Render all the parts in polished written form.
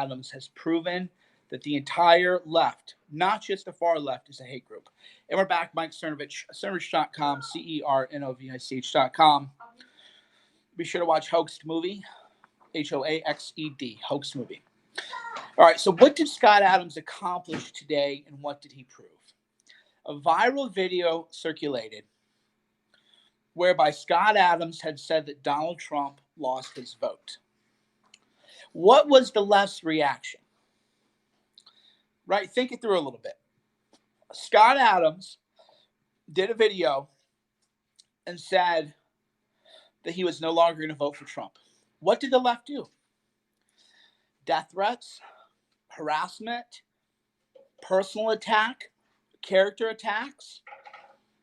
Adams has proven that the entire left, not just the far left, is a hate group. And we're back, Mike Cernovich, Cernovich.com, Cernovich.com. Be sure to watch Hoaxed Movie, Hoaxed, Hoaxed Movie. All right, so what did Scott Adams accomplish today, and what did he prove? A viral video circulated whereby Scott Adams had said that Donald Trump lost his vote. What was the left's reaction? Right, think it through a little bit. Scott Adams did a video and said that he was no longer going to vote for Trump. What did the left do? Death threats, harassment, personal attack, character attacks.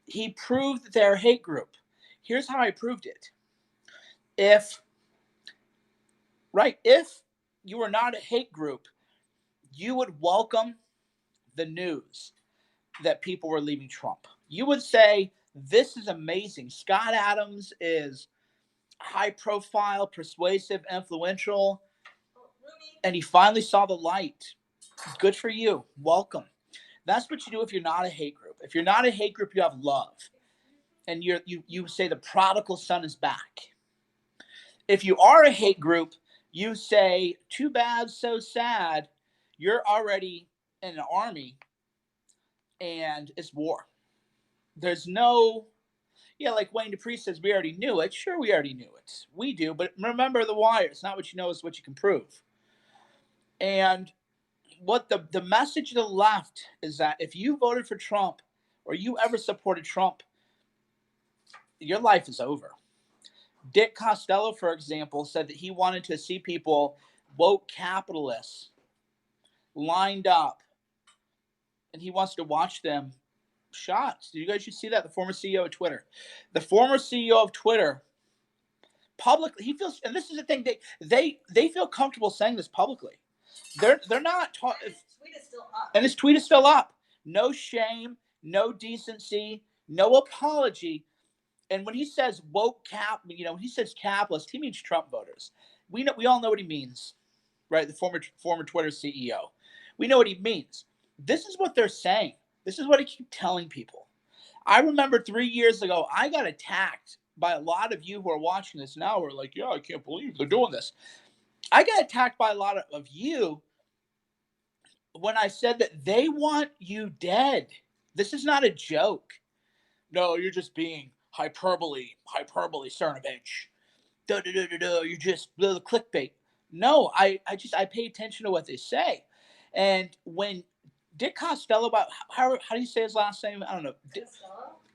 He proved that they're a hate group. Here's how I proved it. If you were not a hate group, you would welcome the news that people were leaving Trump. You would say, this is amazing. Scott Adams is high profile, persuasive, influential, and he finally saw the light. Good for you. Welcome. That's what you do if you're not a hate group. If you're not a hate group, you have love. And you say the prodigal son is back. If you are a hate group, you say, too bad, so sad. You're already in an army and it's war. There's no, like Wayne Dupree says, we already knew it. Sure, we already knew it. We do, but remember the wire. It's not what you know, it's what you can prove. And what the message to the left is that if you voted for Trump or you ever supported Trump, your life is over. Dick Costello, for example, said that he wanted to see people, woke capitalists, lined up, and he wants to watch them shot. You guys should see that. The former CEO of Twitter. The former CEO of Twitter publicly, he feels, and this is the thing, they feel comfortable saying this publicly. They're not talking. And his tweet is still up. No shame, no decency, no apology. And when he says woke when he says capitalist, he means Trump voters. We all know what he means, right? The former Twitter CEO. We know what he means. This is what they're saying. This is what I keep telling people. I remember 3 years ago, I got attacked by a lot of you who are watching this now. We're like, yeah, I can't believe they're doing this. I got attacked by a lot of you when I said that they want you dead. This is not a joke. No, you're just being hyperbole, Cernovich. You're just the clickbait. No, I pay attention to what they say. And when Dick Costello, about how do you say his last name? I don't know.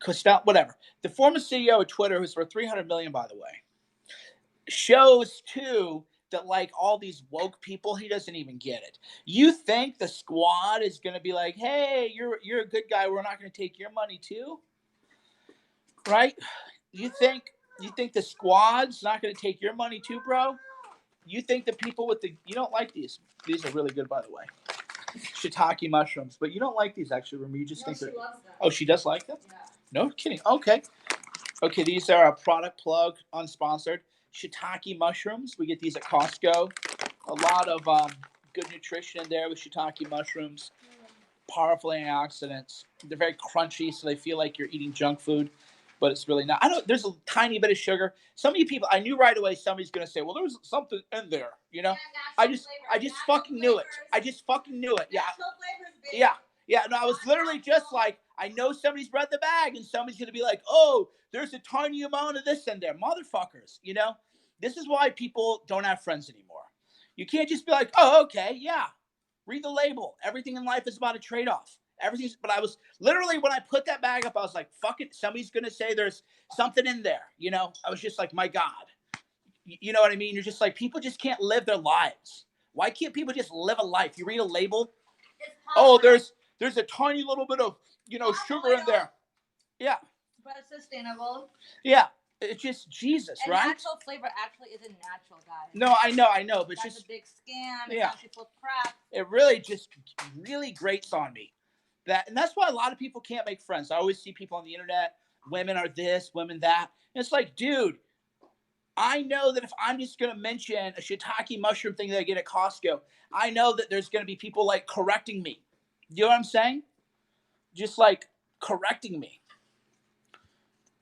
Costello, whatever. The former CEO of Twitter, who's worth $300 million, by the way, shows too that like all these woke people, he doesn't even get it. You think the squad is going to be like, hey, you're a good guy. We're not going to take your money too, right? You think the squad's not going to take your money too, bro? You think the people with you don't like these? These are really good, by the way. Shiitake mushrooms, but you don't like these actually, Remy. You just think they're. Oh, she does like them? Yeah. No kidding. Okay, these are a product plug, unsponsored. Shiitake mushrooms. We get these at Costco. A lot of good nutrition in there with shiitake mushrooms. Powerful antioxidants. They're very crunchy, so they feel like you're eating junk food, but it's really not. There's a tiny bit of sugar. Some of you people, I knew right away somebody's gonna say, "Well, there was something in there," you know. I just fucking knew it. I just fucking knew it. Yeah. No, I was literally just like, I know somebody's read the bag, and somebody's gonna be like, "Oh, there's a tiny amount of this in there, motherfuckers." You know, this is why people don't have friends anymore. You can't just be like, "Oh, okay, yeah." Read the label. Everything in life is about a trade-off. But I was literally, when I put that bag up, I was like, fuck it. Somebody's going to say there's something in there. You know, I was just like, my God. You know what I mean? You're just like, people just can't live their lives. Why can't people just live a life? You read a label. Oh, there's a tiny little bit of, sugar in there. Yeah. But it's sustainable. Yeah. It's just Jesus, and right? Natural flavor actually isn't natural, guys. No, I know, but that's just a big scam. It's actually full of crap. It really just really grates on me. And that's why a lot of people can't make friends. I always see people on the internet, women are this, women that. And it's like, dude, I know that if I'm just going to mention a shiitake mushroom thing that I get at Costco, I know that there's going to be people like correcting me. You know what I'm saying? Just like correcting me.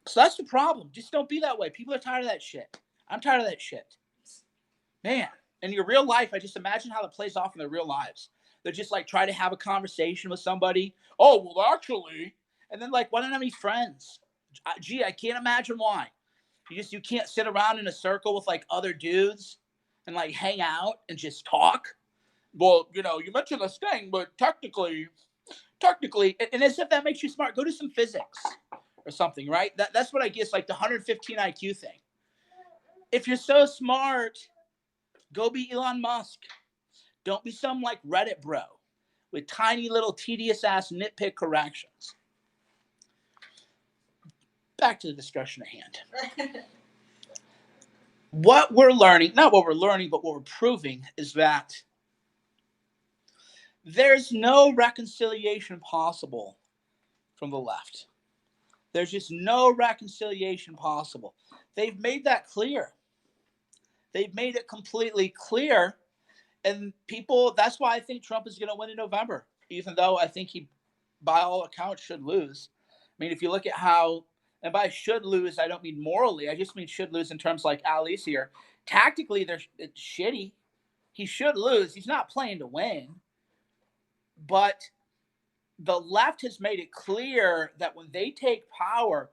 So that's the problem. Just don't be that way. People are tired of that shit. I'm tired of that shit. Man, in your real life, I just imagine how it plays off in their real lives. They're just like try to have a conversation with somebody. Oh, well, actually. And then like, why don't I have any friends? Gee, I can't imagine why. You can't sit around in a circle with like other dudes and like hang out and just talk. Well, you mentioned this thing, but technically, and as if that makes you smart, go do some physics or something, right? That's what I guess, like the 115 IQ thing. If you're so smart, go be Elon Musk. Don't be some like Reddit bro with tiny little tedious ass nitpick corrections. Back to the discussion at hand. What we're learning, not what we're learning, but what we're proving is that there's no reconciliation possible from the left. There's just no reconciliation possible. They've made that clear. They've made it completely clear. And people, that's why I think Trump is going to win in November, even though I think he, by all accounts, should lose. I mean, if you look at how, and by should lose, I don't mean morally. I just mean should lose in terms like Ali's here. Tactically, it's shitty. He should lose. He's not playing to win. But the left has made it clear that when they take power,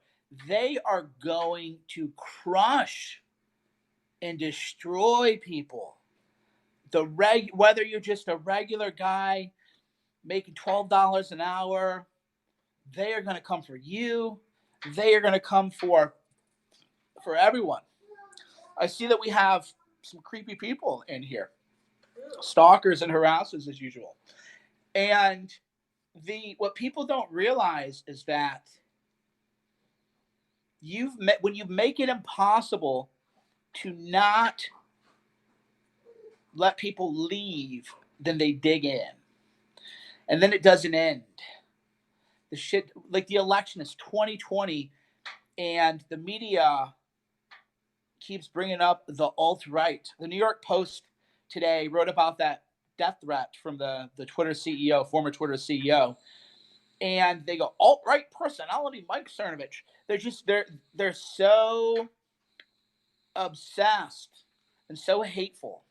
they are going to crush and destroy people. Whether you're just a regular guy making $12 an hour, they are going to come for you. They are going to come for everyone. I see that we have some creepy people in here, stalkers and harassers as usual. And what people don't realize is that when you make it impossible to not let people leave, then they dig in, and then it doesn't end. The shit, like the election is 2020, and the media keeps bringing up the alt-right. The New York Post today wrote about that death threat from the Twitter CEO, former Twitter CEO, and they go, alt-right personality Mike Cernovich. They're so obsessed and so hateful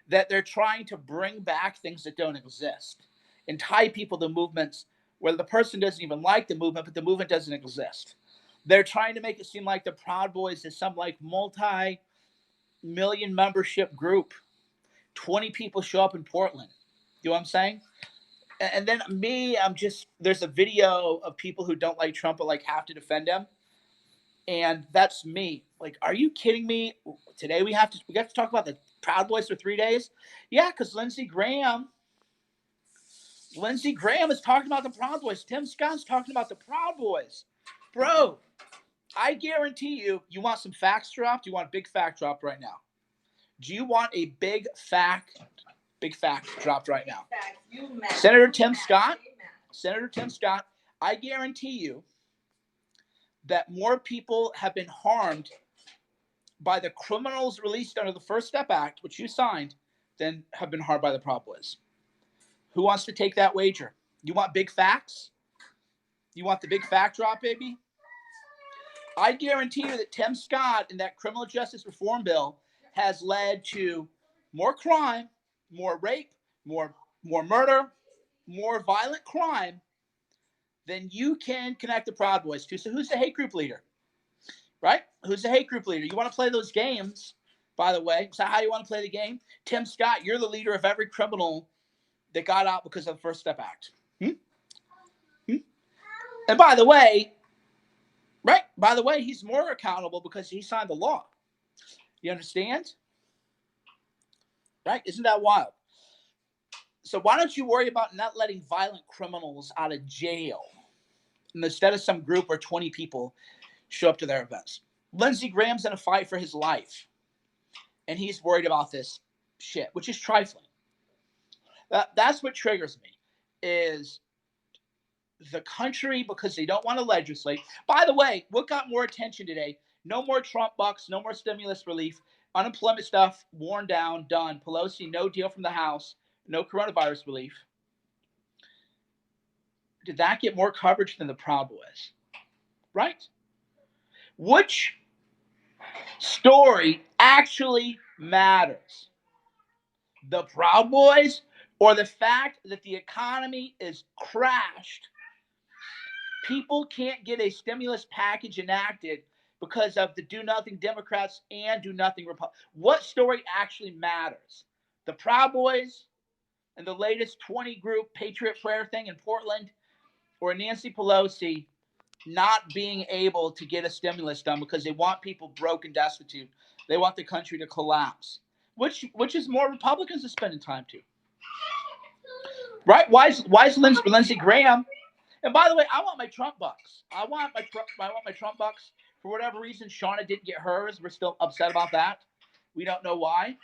that they're trying to bring back things that don't exist and tie people to movements where the person doesn't even like the movement, but the movement doesn't exist. They're trying to make it seem like the Proud Boys is some like multi-million membership group. 20 people show up in Portland. You know what I'm saying? And then there's a video of people who don't like Trump but like have to defend him. And that's me. Like, are you kidding me? Today we have to talk about the Proud Boys for 3 days? Yeah, because Lindsey Graham is talking about the Proud Boys. Tim Scott's talking about the Proud Boys. Bro, I guarantee you want some facts dropped? You want a big fact dropped right now? Do you want a big fact dropped right now? Senator Tim Scott, I guarantee you that more people have been harmed by the criminals released under the First Step Act, which you signed, than have been harmed by the Proud Boys. Who wants to take that wager? You want big facts? You want the big fact drop, baby? I guarantee you that Tim Scott and that criminal justice reform bill has led to more crime, more rape, more murder, more violent crime than you can connect the Proud Boys to. So who's the hate group leader? Right? Who's the hate group leader? You want to play those games, by the way. Is that how you want to play the game? Tim Scott, you're the leader of every criminal that got out because of the First Step Act. And by the way, he's more accountable because he signed the law. You understand? Right? Isn't that wild? So why don't you worry about not letting violent criminals out of jail instead of some group where 20 people show up to their events? Lindsey Graham's in a fight for his life, and he's worried about this shit, which is trifling. That's what triggers me, is the country, because they don't want to legislate. By the way, what got more attention today? No more Trump bucks, no more stimulus relief. Unemployment stuff, worn down, done. Pelosi, no deal from the House, no coronavirus relief. Did that get more coverage than the Proud Boys? Right? Which story actually matters? The Proud Boys or the fact that the economy is crashed? People can't get a stimulus package enacted because of the do nothing Democrats and do nothing Republicans. What story actually matters? The Proud Boys and the latest 20 group Patriot Prayer thing in Portland, or Nancy Pelosi not being able to get a stimulus done because they want people broke and destitute. They want the country to collapse. Which is more Republicans are spending time to? Right? Why is Lindsey Graham? And by the way, I want my Trump bucks. I want my Trump bucks. For whatever reason, Shauna didn't get hers. We're still upset about that. We don't know why.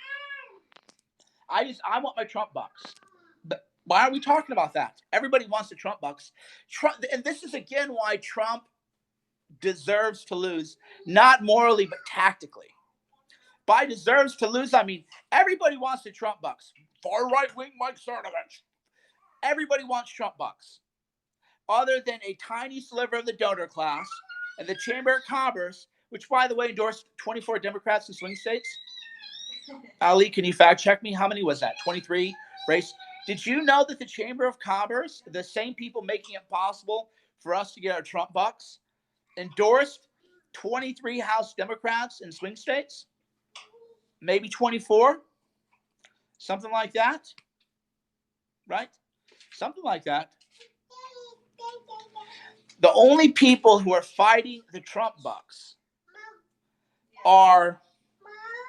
I want my Trump bucks. But why are we talking about that? Everybody wants the Trump bucks. And this is again why Trump deserves to lose, not morally but tactically. By deserves to lose, I mean everybody wants the Trump bucks. Far right wing Mike Cernovich. Everybody wants Trump bucks, other than a tiny sliver of the donor class and the Chamber of Commerce, which, by the way, endorsed 24 Democrats in swing states. Ali, can you fact check me? How many was that? 23 race. Did you know that the Chamber of Commerce, the same people making it possible for us to get our Trump bucks, endorsed 23 House Democrats in swing states? Maybe 24? Something like that? Right? Something like that. The only people who are fighting the Trump bucks are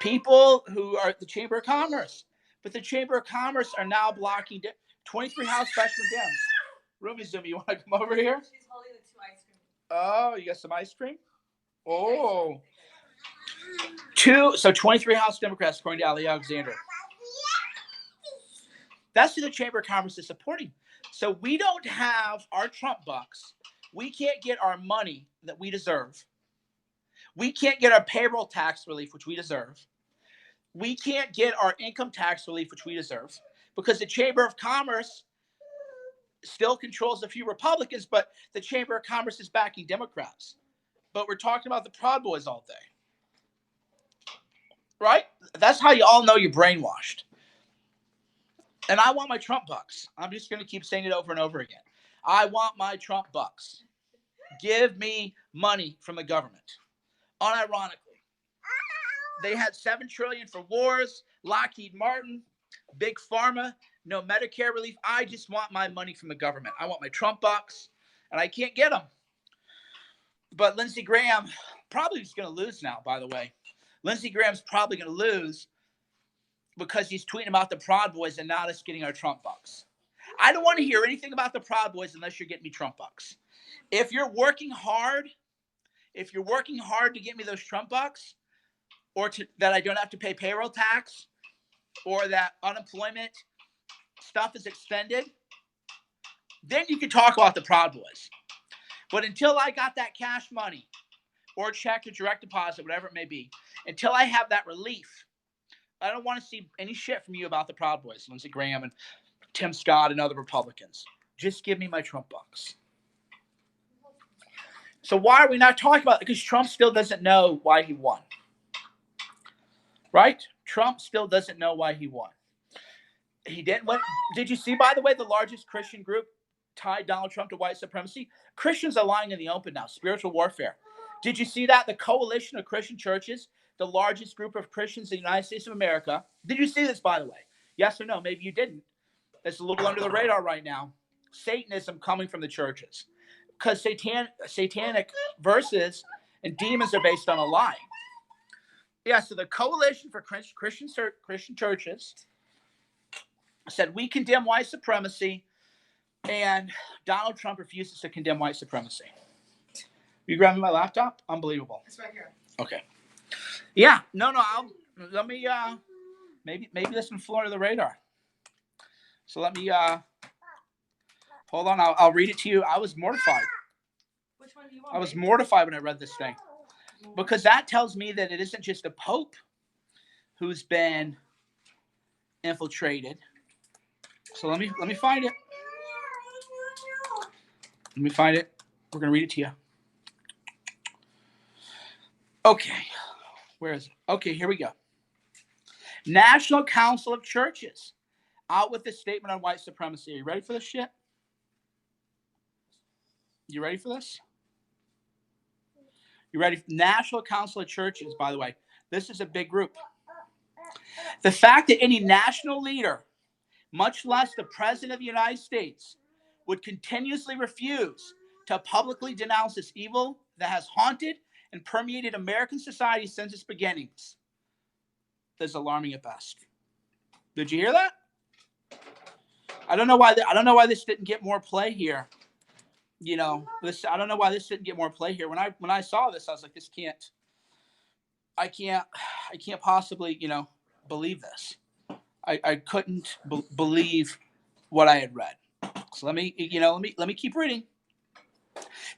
people who are at the Chamber of Commerce. But the Chamber of Commerce are now blocking 23 House freshman Dems. Rumi Zumi, you want to come over here? She's holding the 2 ice cream. Oh, you got some ice cream? Oh. So 23 House Democrats, according to Ali Alexander. That's who the Chamber of Commerce is supporting. So we don't have our Trump bucks. We can't get our money that we deserve. We can't get our payroll tax relief, which we deserve. We can't get our income tax relief, which we deserve, because the Chamber of Commerce still controls a few Republicans, but the Chamber of Commerce is backing Democrats. But we're talking about the Proud Boys all day. Right? That's how you all know you're brainwashed. And I want my Trump bucks. I'm just going to keep saying it over and over again. I want my Trump bucks. Give me money from the government. Unironically. They had $7 trillion for wars, Lockheed Martin, Big Pharma, no Medicare relief. I just want my money from the government. I want my Trump bucks, and I can't get them. But Lindsey Graham probably is going to lose now, by the way. Lindsey Graham's probably going to lose because he's tweeting about the Proud Boys and not us getting our Trump bucks. I don't want to hear anything about the Proud Boys unless you're getting me Trump bucks. If you're working hard to get me those Trump bucks, or that I don't have to pay payroll tax, or that unemployment stuff is extended, then you can talk about the Proud Boys. But until I got that cash money, or check or direct deposit, whatever it may be, until I have that relief, I don't want to see any shit from you about the Proud Boys, Lindsey Graham and Tim Scott and other Republicans. Just give me my Trump bucks. So why are we not talking about it? Because Trump still doesn't know why he won. Right? Trump still doesn't know why he won. He didn't win. Did you see, by the way, the largest Christian group tied Donald Trump to white supremacy? Christians are lying in the open now. Spiritual warfare. Did you see that? The coalition of Christian churches, the largest group of Christians in the United States of America. Did you see this, by the way? Yes or no? Maybe you didn't. It's a little under the radar right now. Satanism coming from the churches. Because satanic verses and demons are based on a lie. Yeah, so the Coalition for Christian Churches said we condemn white supremacy, and Donald Trump refuses to condemn white supremacy. You grabbing my laptop? Unbelievable. It's right here. Okay. Yeah. No. Let me. Maybe this one flew under the radar. So let me. Hold on. I'll read it to you. I was mortified. Which one do you want? I was mortified when I read this thing. Because that tells me that it isn't just the Pope who's been infiltrated. So let me find it. Let me find it. We're gonna read it to you. Okay, where is it? Okay, here we go. National Council of Churches out with a statement on white supremacy. Are you ready for this shit? You ready for this? You ready? National Council of Churches, by the way. This is a big group. The fact that any national leader, much less the President of the United States, would continuously refuse to publicly denounce this evil that has haunted and permeated American society since its beginnings is alarming at best. Did you hear that? I don't know why this didn't get more play here. You know, I don't know why this didn't get more play here. When I saw this, I was like, I can't possibly, believe this. I couldn't believe what I had read. So let me keep reading.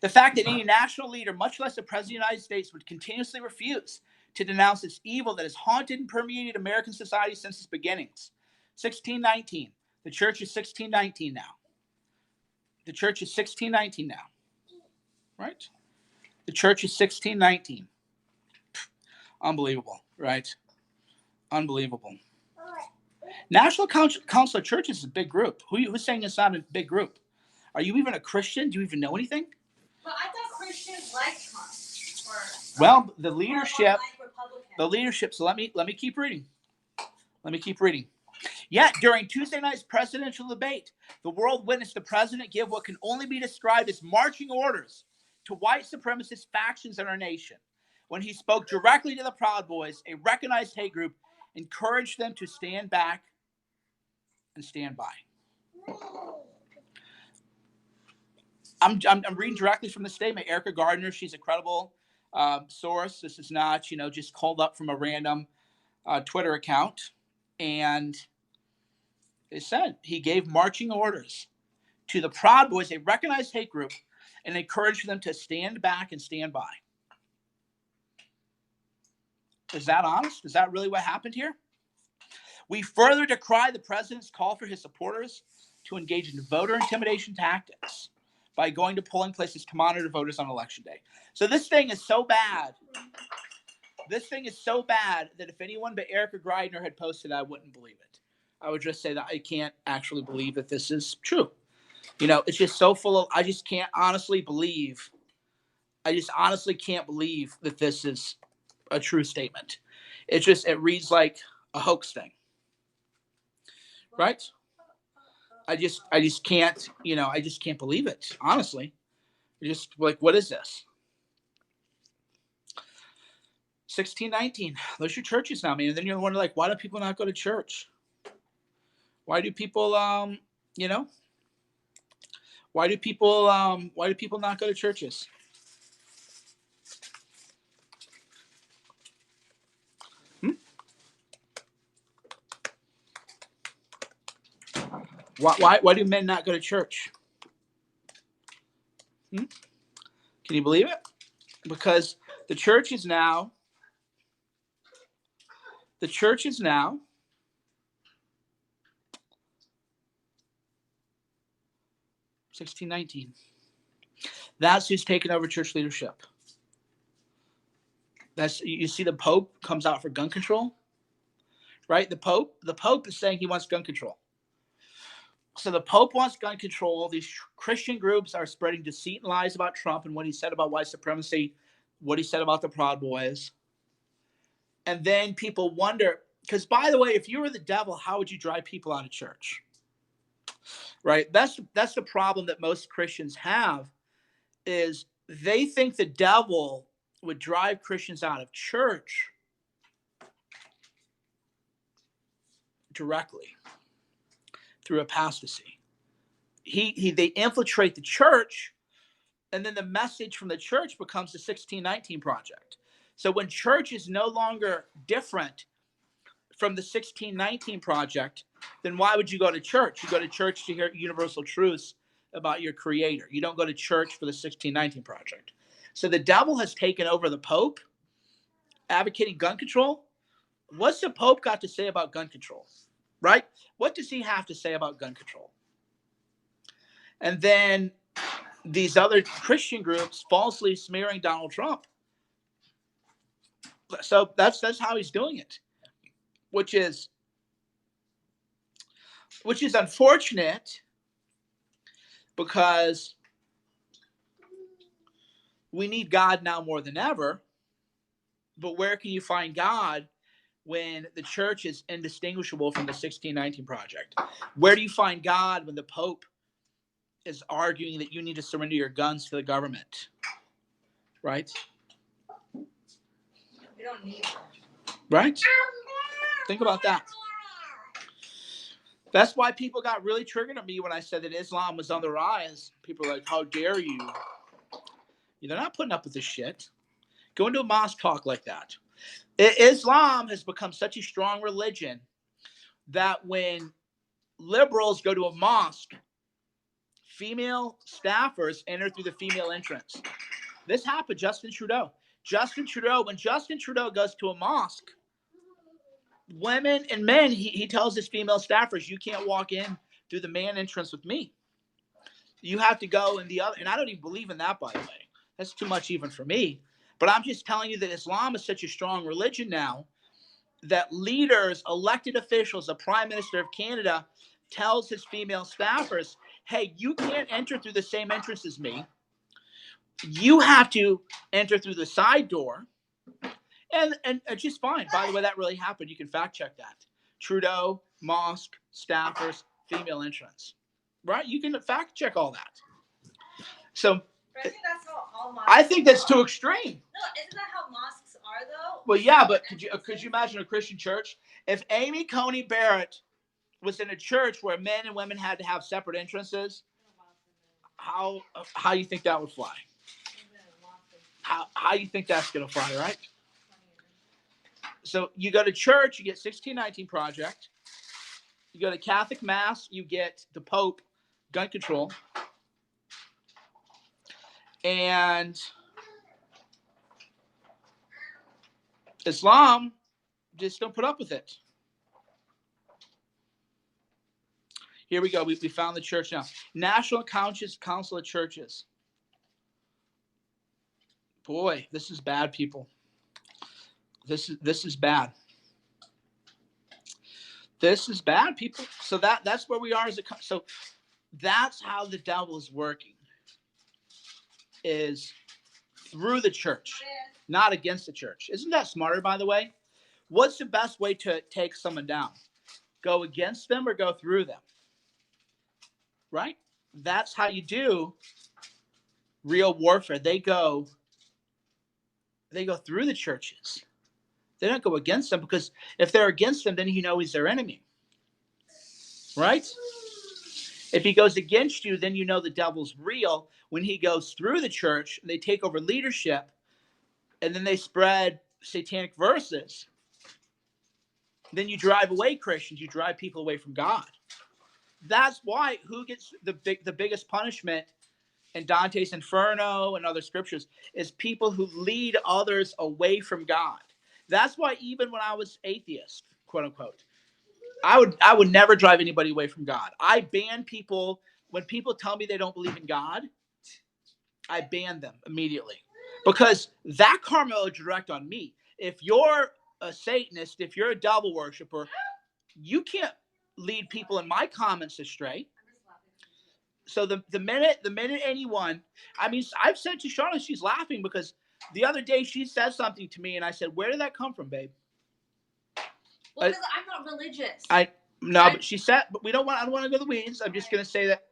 The fact that any national leader, much less the President of the United States, would continuously refuse to denounce this evil that has haunted and permeated American society since its beginnings. 1619. The church is 1619 now. The church is 1619 now. Right? The church is 1619. Unbelievable, right? Unbelievable. National Council of Churches is a big group. Who's saying it's not a big group? Are you even a Christian? Do you even know anything? Well, I thought Christians liked Trump. Well, the leadership. So let me keep reading. Let me keep reading. Yet, during Tuesday night's presidential debate, the world witnessed the president give what can only be described as marching orders to white supremacist factions in our nation. When he spoke directly to the Proud Boys, a recognized hate group, encouraged them to stand back and stand by. I'm reading directly from the statement. Erica Gardner, she's a credible source. This is not, just called up from a random Twitter account. And it said he gave marching orders to the Proud Boys, a recognized hate group, and encouraged them to stand back and stand by. Is that honest? Is that really what happened here? We further decry the president's call for his supporters to engage in voter intimidation tactics by going to polling places to monitor voters on election day. So this thing is so bad. This thing is so bad that if anyone but Erica Gardner had posted it, I wouldn't believe it. I would just say that I can't actually believe that this is true. It's just so full of, I just honestly can't believe that this is a true statement. It reads like a hoax thing. Right? I just can't, I just can't believe it. Honestly. Just like, what is this? 1619. Those are your churches now, man. And then you're wondering, like, why do people not go to church? Why do people, why do people not go to churches? Why do men not go to church? Can you believe it? Because the church is now 1619. That's who's taken over church leadership. You see the Pope comes out for gun control, right? The Pope is saying he wants gun control. So the Pope wants gun control. These Christian groups are spreading deceit and lies about Trump and what he said about white supremacy, what he said about the Proud Boys. And then people wonder, because by the way, if you were the devil, how would you drive people out of church? Right? That's the problem that most Christians have, is they think the devil would drive Christians out of church directly through apostasy. They infiltrate the church, and then the message from the church becomes the 1619 Project. So when church is no longer different from the 1619 Project, then why would you go to church? You go to church to hear universal truths about your creator. You don't go to church for the 1619 Project. So the devil has taken over the Pope advocating gun control. What's the Pope got to say about gun control? Right? What does he have to say about gun control? And then these other Christian groups falsely smearing Donald Trump. So that's how he's doing it, which is unfortunate because we need God now more than ever. But where can you find God when the church is indistinguishable from the 1619 Project? Where do you find God when the Pope is arguing that you need to surrender your guns to the government? Right? We don't need them. Right? Think about that. That's why people got really triggered at me when I said that Islam was on the rise. People are like, how dare you? They're not putting up with this shit. Go into a mosque talk like that. Islam has become such a strong religion that when liberals go to a mosque, female staffers enter through the female entrance. This happened, Justin Trudeau. When Justin Trudeau goes to a mosque, women and men, he tells his female staffers, you can't walk in through the man entrance with me. You have to go in the other. And I don't even believe in that, by the way. That's too much even for me. But I'm just telling you that Islam is such a strong religion now that leaders, elected officials, the Prime Minister of Canada tells his female staffers, hey, you can't enter through the same entrance as me. You have to enter through the side door. And it's just fine. By the way, that really happened. You can fact check that. Trudeau, mosque, staffers, female entrance. Right? You can fact check all that. So I think that's how all mosques I think that's are. too extreme. No, isn't that how mosques are though? Well, yeah, but could you imagine a Christian church? If Amy Coney Barrett was in a church where men and women had to have separate entrances, how you think that would fly? How you think that's going to fly, right? So you go to church, you get 1619 Project. You go to Catholic Mass, you get the Pope, gun control. And Islam just don't put up with it. Here we go. We found the church now. National Council of Churches. Boy, this is bad, people. This is bad. This is bad, people. So that's where we are as a. So that's how the devil is working. Is through the church, not against the church. Isn't that smarter, by the way? What's the best way to take someone down? Go against them or go through them? Right? That's how you do real warfare. They go through the churches. They don't go against them, because if they're against them, then you know he's their enemy. Right? If he goes against you, then you know the devil's real. When he goes through the church, they take over leadership, and then they spread satanic verses. Then you drive away Christians. You drive people away from God. That's why who gets the biggest punishment in Dante's Inferno and other scriptures is people who lead others away from God. That's why even when I was atheist, quote unquote, I would never drive anybody away from God. I ban people. When people tell me they don't believe in God, I ban them immediately, because that karma will direct on me. If you're a Satanist, if you're a devil worshiper, you can't lead people in my comments astray. So the minute anyone, I mean, I've said to Charlotte, she's laughing because the other day she said something to me, and I said, "Where did that come from, babe?" Well, because I'm not religious. But she said, but I don't want to go to the weeds. I'm just going to say that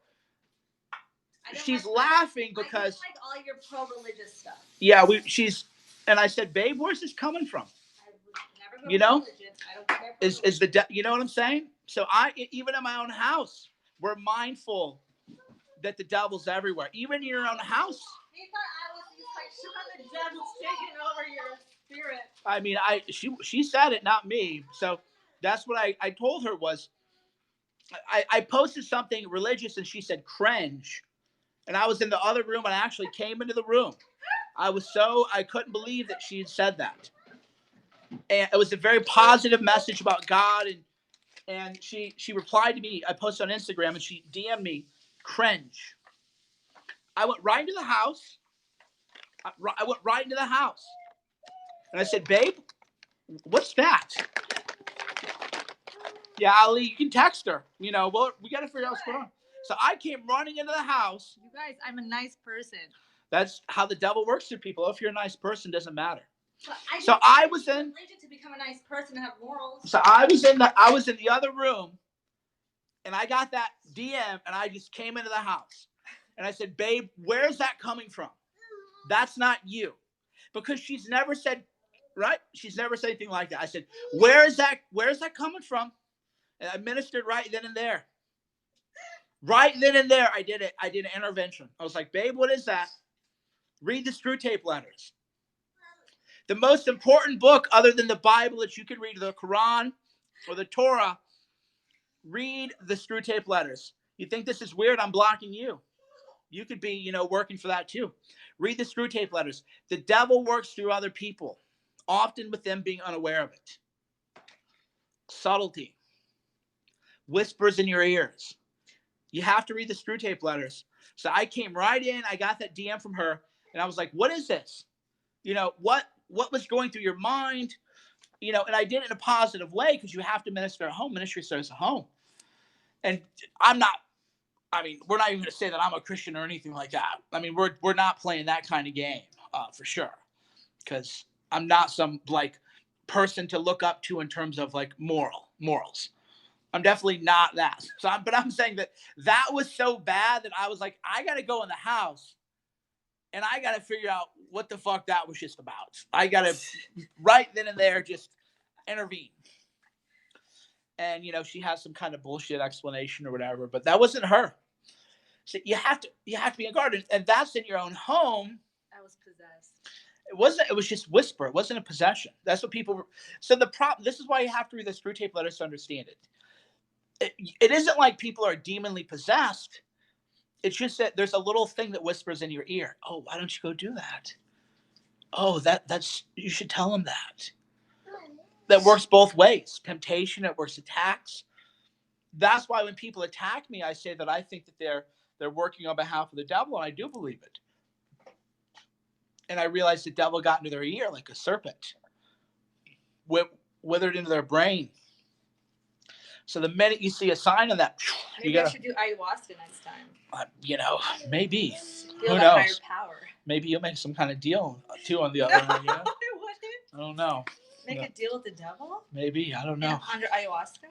she's laughing because I don't like all your pro-religious stuff. Yeah, and I said, "Babe, where's this coming from?" You know, I don't care is you know what I'm saying? So even in my own house, we're mindful that the devil's everywhere, even in your own house. He thought I was like, the devil's taking over your spirit. I mean, she said it, not me. So that's what I told her was, I posted something religious and she said cringe, and I was in the other room and I actually came into the room. I couldn't believe that she had said that. And it was a very positive message about God. And she replied to me. I posted on Instagram, and she DM'd me, cringe. I went right into the house. I went right into the house. And I said, babe, what's that? Yeah, Ali, you can text her. You know, well, we got to figure out what's going on. So I came running into the house. You guys, I'm a nice person. That's how the devil works through people. If you're a nice person, it doesn't matter. So I was in religion to become a nice person and have morals. So I was in the other room, and I got that DM, and I just came into the house. And I said, babe, where's that coming from? That's not you. Because she's never said, right? She's never said anything like that. I said, where's that coming from? And I ministered right then and there. Right then and there, I did it. I did an intervention. I was like, babe, what is that? Read the Screw Tape Letters. The most important book other than the Bible that you can read, the Quran or the Torah, read the Screw Tape Letters. You think this is weird? I'm blocking you. You could be, working for that too. Read the Screw Tape Letters. The devil works through other people, often with them being unaware of it. Subtlety. Whispers in your ears. You have to read the Screw Tape Letters. So I came right in. I got that DM from her, and I was like, what is this? What was going through your mind? And I did it in a positive way, because you have to minister at home. Ministry starts at home. And we're not even going to say that I'm a Christian or anything like that. I mean, we're not playing that kind of game, for sure. Because I'm not some, person to look up to in terms of, morals. I'm definitely not that. But I'm saying that was so bad that I was like, I got to go in the house, and I got to figure out what the fuck that was just about. I got to, right then and there, just intervene. And, she has some kind of bullshit explanation or whatever, but that wasn't her. So you have to be on guard. And that's in your own home. I was possessed. It was just whisper. It wasn't a possession. That's what people were. So this is why you have to read the Screw Tape Letters to understand it. It isn't like people are demonly possessed. It's just that there's a little thing that whispers in your ear. Oh, why don't you go do that? Oh, that's you should tell them that. That works both ways. Temptation, it works attacks. That's why when people attack me, I say that I think that they're working on behalf of the devil, and I do believe it. And I realized the devil got into their ear like a serpent, withered into their brain. So the minute you see a sign of that, maybe I should do ayahuasca next time. Maybe. Feel the higher power. Maybe you'll make some kind of deal too on the other one. I wouldn't. I don't know. Make a deal with the devil? Maybe. I don't know. Under ayahuasca?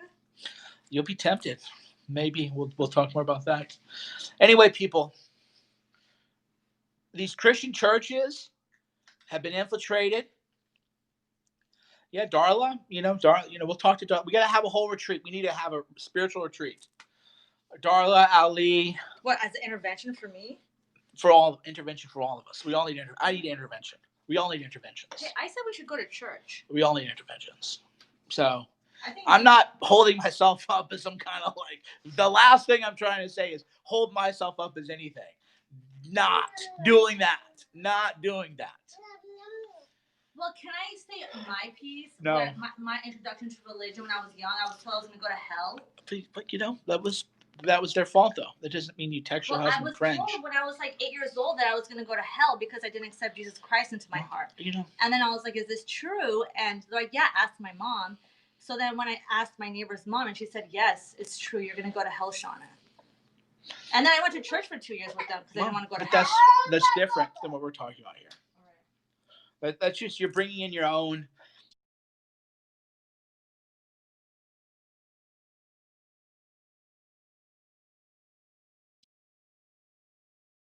You'll be tempted. Maybe. We'll talk more about that. Anyway, people, these Christian churches have been infiltrated. Yeah, Darla, we'll talk to Darla. We got to have a whole retreat. We need to have a spiritual retreat. Darla, Ali. What, as an intervention for me? Intervention for all of us. We all need I need intervention. We all need interventions. Hey, I said we should go to church. We all need interventions. So I'm not holding myself up as some kind of the last thing I'm trying to say is hold myself up as anything. Not doing that. Not doing that. Well, can I say my piece? No. My introduction to religion when I was young, I was told I was going to go to hell. But that was their fault, though. That doesn't mean you text your husband cringe. I was told when I was 8 years old that I was going to go to hell because I didn't accept Jesus Christ into my heart. And then I was like, is this true? And they're like, yeah, ask my mom. So then when I asked my neighbor's mom, and she said, yes, it's true. You're going to go to hell, Shauna. And then I went to church for 2 years with them because I didn't want to go to hell. That's different than what we're talking about here. All right. That's just, you're bringing in your own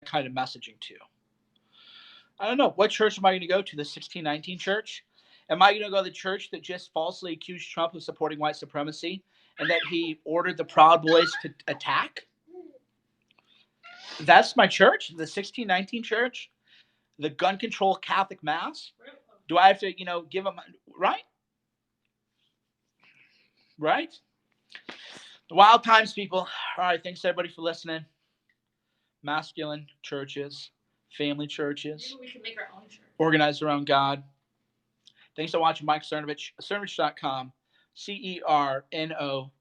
kind of messaging too. I don't know. What church am I going to go to? The 1619 church? Am I going to go to the church that just falsely accused Trump of supporting white supremacy and that he ordered the Proud Boys to attack? That's my church, the 1619 church, the gun control Catholic Mass. Do I have to, give them, right? Right? The wild times, people. All right, thanks everybody for listening. Masculine churches, family churches. Maybe we should make our own church. Organized around God. Thanks for watching Mike Cernovich, cernovich.com, CERNOVICH.